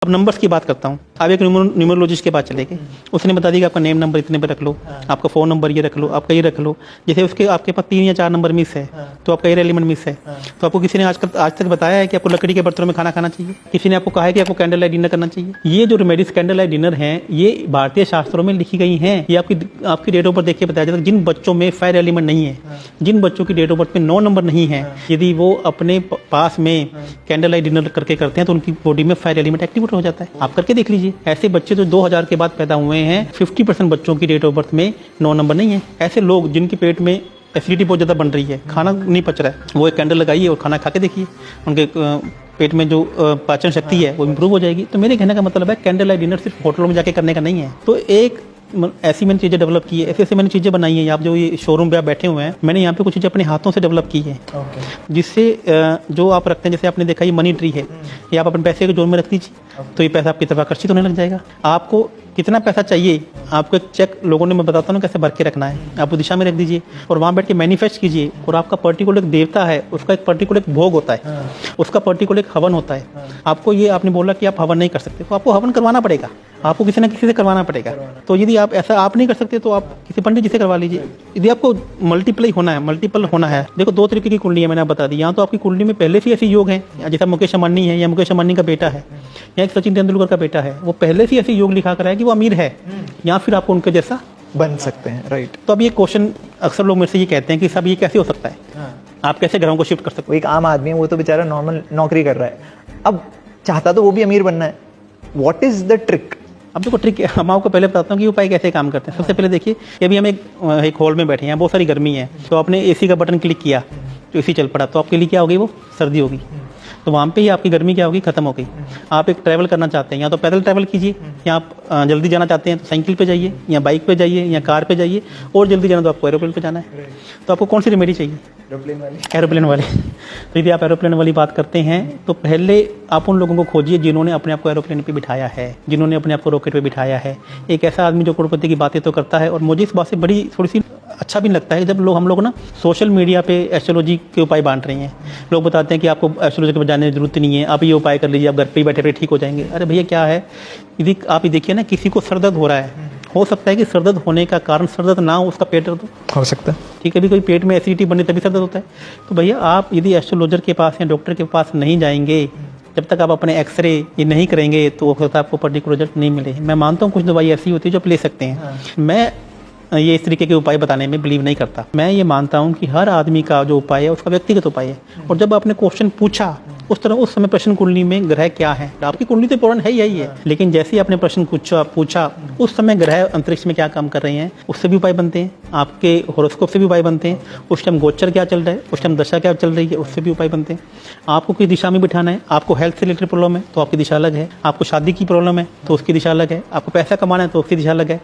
अब नंबर्स की बात करता हूँ। आप एक न्यूमरोलॉजिस्ट के पास चले गए, उसने बता दिया कि आपका नेम नंबर इतने पे रख लो, आपका फ़ोन नंबर ये रख लो, आपका ये रख लो। जैसे उसके आपके पास 3 या 4 नंबर मिस है तो आपका एयर एलिमेंट मिस है। तो आपको किसी ने आज तक बताया है कि आपको लकड़ी के बर्तनों में खाना खाना चाहिए? किसी ने आपको कहा है कि आपको कैंडल लाइट डिनर करना चाहिए? ये जो रेमेडीज कैंडल लाइट डिनर हैं, ये भारतीय शास्त्रों में लिखी गई हैं। ये आपकी डेट ऑफ बर्थ देख के बताया जाता है। जिन बच्चों में फायर एलिमेंट नहीं है, जिन बच्चों की डेट ऑफ बर्थ में 9 नंबर नहीं है, यदि वो अपने पास में कैंडल लाइट डिनर करके करते हैं तो उनकी बॉडी में फायर एलिमेंट एक्टिवेट हो जाता है। आप करके देख लीजिए। ऐसे बच्चे जो 2000 के बाद पैदा हुए हैं, 50% बच्चों की डेट ऑफ बर्थ में 9 नंबर नहीं है। ऐसे लोग जिनके पेट में एसिडिटी बहुत ज़्यादा बन रही है, खाना नहीं पच रहा है, वो एक कैंडल लगाइए और खाना खा के देखिए, उनके पेट में जो पाचन शक्ति है वो इम्प्रूव हो जाएगी। तो मेरे कहने का मतलब है कैंडल लाइट डिनर सिर्फ होटलों में जाके करने का नहीं है। तो एक ऐसी मैंने चीज़ें डेवलप की है, ऐसे मैंने चीज़ें बनाई हैं। आप जो ये शोरूम पे आप बैठे हुए हैं, मैंने यहाँ पे कुछ चीज़ें अपने हाथों से डेवलप की है, जिससे जो आप रखते हैं, जैसे आपने देखा ये मनी ट्री है, ये आप अपने पैसे के जोन में रख दीजिए तो ये पैसा आपकी तरफ आकर्षित होने लग जाएगा। आपको कितना पैसा चाहिए, आपको एक चेक लोगों ने मैं बताता हूँ कैसे भर के रखना है, आप उस दिशा में रख दीजिए और वहाँ बैठ के मैनिफेस्ट कीजिए। और आपका पर्टिकुलर देवता है, उसका एक पर्टिकुलर भोग होता है, उसका पर्टिकुलर हवन होता है। आपको ये आपने बोला कि आप हवन नहीं कर सकते, तो आपको हवन करवाना पड़ेगा, आपको किसी न किसी से करवाना पड़ेगा। तो यदि आप ऐसा आप नहीं कर सकते तो आप किसी पंडित जी से करवा लीजिए। यदि आपको मल्टीपल होना है, देखो 2 तरीके की कुंडली है, मैंने आप बता दी। यहाँ तो आपकी कुंडली में पहले से ऐसे योग हैं, जैसा मुकेश अंबानी है या मुकेश अंबानी का बेटा है या एक सचिन तेंदुलकर का बेटा है, वो पहले से ऐसे योग लिखा कर है कि वो अमीर है, या फिर आपको उनके जैसा बन सकते हैं। राइट। तो अब ये क्वेश्चन अक्सर लोग मेरे से ये कहते हैं कि साहब ये कैसे हो सकता है, आप कैसे ग्रहों को शिफ्ट कर सकते वो एक आम आदमी है, वो तो बेचारा नॉर्मल नौकरी कर रहा है, अब चाहता तो वो भी अमीर बनना है। What is the trick? अब देखो ट्रिक हम आपको पहले बताता हूँ कि उपाय कैसे काम करते हैं। सबसे पहले देखिए, अभी हम एक हॉल में बैठे हैं, बहुत सारी गर्मी है, तो आपने एसी का बटन क्लिक किया तो एसी चल पड़ा, तो आपके लिए क्या होगी, वो सर्दी होगी। तो वहाँ पे ही आपकी गर्मी क्या होगी, खत्म हो गई। आप एक ट्रैवल करना चाहते हैं, या तो पैदल ट्रैवल कीजिए, या आप जल्दी जाना चाहते हैं तो साइकिल पे जाइए, या बाइक पे जाइए, या कार पे जाइए, और जल्दी जाना तो आपको एरोप्लेन पे जाना है। तो आपको कौन सी रेमेडी चाहिए? एरोप्लेन वाली। तो यदि आप एरोप्लेन वाली बात करते हैं तो पहले आप उन लोगों को खोजिए जिन्होंने अपने आप को एरोप्लेन पे बिठाया है, जिन्होंने अपने आप को रॉकेट पे बिठाया है। एक ऐसा आदमी जो करोड़पति की बातें तो करता है, और मुझे इस बात से बड़ी थोड़ी सी अच्छा भी लगता है जब हम लोग ना सोशल मीडिया पे एस्ट्रोलॉजी के उपाय बांट रहे हैं। लोग बताते हैं कि आपको एस्ट्रोलॉजी के जाने की जरूरत नहीं है, आप ये उपाय कर लीजिए, आप घर पे ही बैठे बैठे ठीक हो जाएंगे। अरे भैया क्या है, यदि आप ये देखिए ना, किसी को सरदर्द हो रहा है, हो सकता है कि सरदर्द होने का कारण सरदर्द ना हो, उसका पेट दर्द हो सकता है। ठीक है, कभी कोई पेट में एसिडिटी बने तभी सरदर्द होता है। तो भैया आप यदि एस्ट्रोलॉजर के पास या डॉक्टर के पास नहीं जाएंगे, जब तक आप अपने एक्सरे ये नहीं करेंगे, तो हो सकता है आपको पर्टिकुलर रिजल्ट नहीं मिले। मैं मानता हूँ कुछ दवाई ऐसी होती है जो आप ले सकते हैं। मैं ये इस तरीके के उपाय बताने में बिलीव नहीं करता। मैं ये मानता हूँ कि हर आदमी का जो उपाय है उसका व्यक्तिगत उपाय है। और जब आपने क्वेश्चन पूछा उस समय प्रश्न कुंडली में ग्रह क्या है, आपकी कुंडली तो पूर्ण है यही है, लेकिन जैसे ही आपने प्रश्न पूछा उस समय ग्रह अंतरिक्ष में क्या काम कर रहे हैं उससे भी उपाय बनते हैं, आपके होरोस्कोप से भी उपाय बनते हैं, उस टाइम गोचर क्या चल रहा है, उस टाइम दशा क्या चल रही है, उससे भी उपाय बनते हैं। आपको किस दिशा में बिठाना है, आपको हेल्थ से रिलेटेड प्रॉब्लम है तो आपकी दिशा अलग है, आपको शादी की प्रॉब्लम है तो उसकी दिशा अलग है, आपको पैसा कमाना है तो उसकी दिशा अलग है,